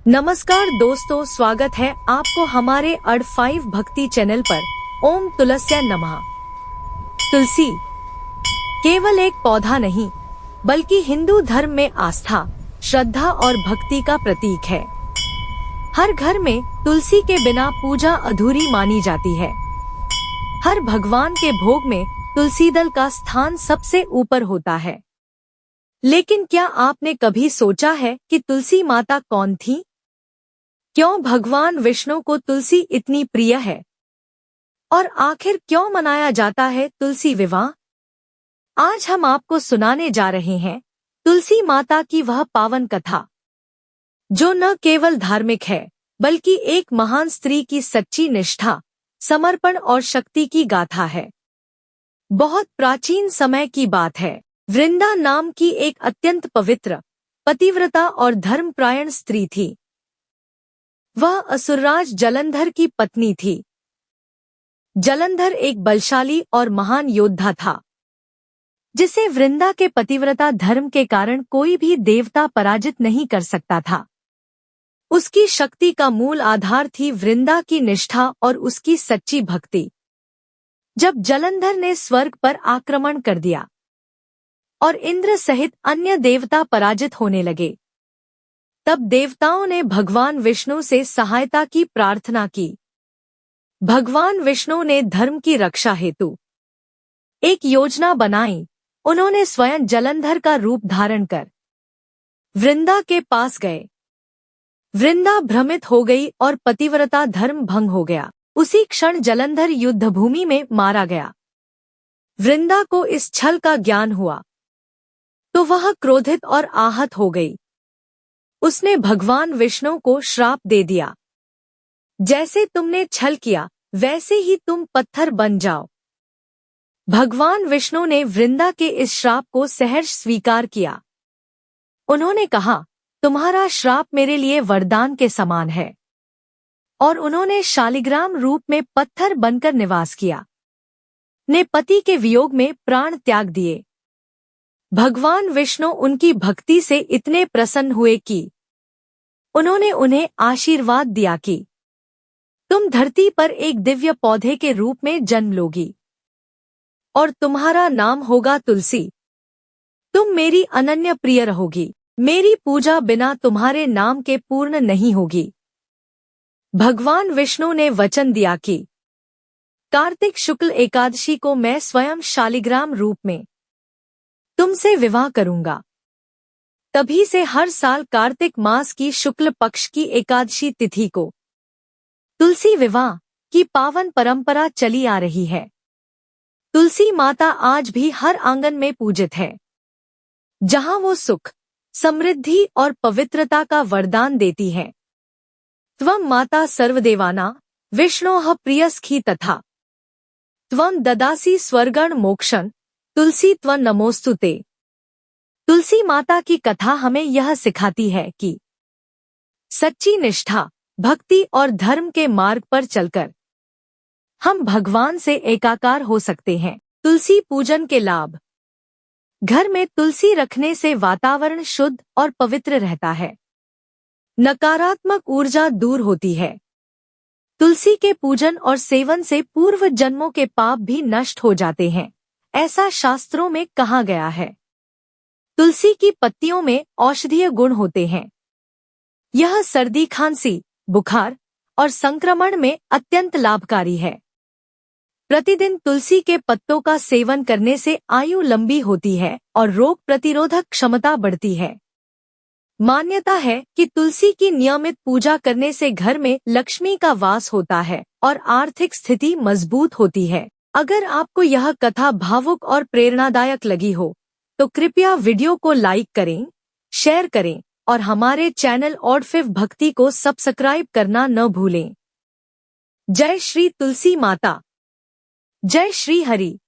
नमस्कार दोस्तों, स्वागत है आपको हमारे अड5 भक्ति चैनल पर। ओम तुलस्या नमः। तुलसी केवल एक पौधा नहीं, बल्कि हिंदू धर्म में आस्था, श्रद्धा और भक्ति का प्रतीक है। हर घर में तुलसी के बिना पूजा अधूरी मानी जाती है। हर भगवान के भोग में तुलसी दल का स्थान सबसे ऊपर होता है। लेकिन क्या आपने कभी सोचा है कि तुलसी माता कौन थी? क्यों भगवान विष्णु को तुलसी इतनी प्रिय है? और आखिर क्यों मनाया जाता है तुलसी विवाह? आज हम आपको सुनाने जा रहे हैं तुलसी माता की वह पावन कथा, जो न केवल धार्मिक है, बल्कि एक महान स्त्री की सच्ची निष्ठा, समर्पण और शक्ति की गाथा है। बहुत प्राचीन समय की बात है। वृंदा नाम की एक अत्यंत पवित्र, पतिव्रता और धर्मपरायण स्त्री थी। वह असुरराज जलंधर की पत्नी थी। जलंधर एक बलशाली और महान योद्धा था, जिसे वृंदा के पतिव्रता धर्म के कारण कोई भी देवता पराजित नहीं कर सकता था। उसकी शक्ति का मूल आधार थी वृंदा की निष्ठा और उसकी सच्ची भक्ति। जब जलंधर ने स्वर्ग पर आक्रमण कर दिया और इंद्र सहित अन्य देवता पराजित होने लगे, तब देवताओं ने भगवान विष्णु से सहायता की प्रार्थना की। भगवान विष्णु ने धर्म की रक्षा हेतु एक योजना बनाई। उन्होंने स्वयं जलंधर का रूप धारण कर वृंदा के पास गए। वृंदा भ्रमित हो गई और पतिव्रता धर्म भंग हो गया। उसी क्षण जलंधर युद्धभूमि में मारा गया। वृंदा को इस छल का ज्ञान हुआ तो वह क्रोधित और आहत हो गई। उसने भगवान विष्णु को श्राप दे दिया, जैसे तुमने छल किया वैसे ही तुम पत्थर बन जाओ। भगवान विष्णु ने वृंदा के इस श्राप को सहर्ष स्वीकार किया। उन्होंने कहा, तुम्हारा श्राप मेरे लिए वरदान के समान है। और उन्होंने शालिग्राम रूप में पत्थर बनकर निवास किया। ने पति के वियोग में प्राण त्याग दिए। भगवान विष्णु उनकी भक्ति से इतने प्रसन्न हुए कि उन्होंने उन्हें आशीर्वाद दिया कि तुम धरती पर एक दिव्य पौधे के रूप में जन्म लोगी और तुम्हारा नाम होगा तुलसी। तुम मेरी अनन्य प्रिय रहोगी। मेरी पूजा बिना तुम्हारे नाम के पूर्ण नहीं होगी। भगवान विष्णु ने वचन दिया कि कार्तिक शुक्ल एकादशी को मैं स्वयं शालिग्राम रूप में तुमसे विवाह करूंगा। तभी से हर साल कार्तिक मास की शुक्ल पक्ष की एकादशी तिथि को तुलसी विवाह की पावन परंपरा चली आ रही है। तुलसी माता आज भी हर आंगन में पूजित है, जहां वो सुख, समृद्धि और पवित्रता का वरदान देती है। त्वं माता सर्वदेवाना विष्णोः प्रियसखी तथा त्वं ददासी स्वर्गण मोक्षं तुलसी त्वं नमोस्तुते। तुलसी माता की कथा हमें यह सिखाती है कि सच्ची निष्ठा, भक्ति और धर्म के मार्ग पर चलकर हम भगवान से एकाकार हो सकते हैं। तुलसी पूजन के लाभ। घर में तुलसी रखने से वातावरण शुद्ध और पवित्र रहता है। नकारात्मक ऊर्जा दूर होती है। तुलसी के पूजन और सेवन से पूर्व जन्मों के पाप भी नष्ट हो जाते हैं, ऐसा शास्त्रों में कहा गया है। तुलसी की पत्तियों में औषधीय गुण होते हैं। यह सर्दी, खांसी, बुखार और संक्रमण में अत्यंत लाभकारी है। प्रतिदिन तुलसी के पत्तों का सेवन करने से आयु लंबी होती है और रोग प्रतिरोधक क्षमता बढ़ती है। मान्यता है कि तुलसी की नियमित पूजा करने से घर में लक्ष्मी का वास होता है और आर्थिक स्थिति मजबूत होती है। अगर आपको यह कथा भावुक और प्रेरणादायक लगी हो, तो कृपया वीडियो को लाइक करें, शेयर करें और हमारे चैनल अड5 भक्ति को सब्सक्राइब करना न भूलें। जय श्री तुलसी माता। जय श्री हरि।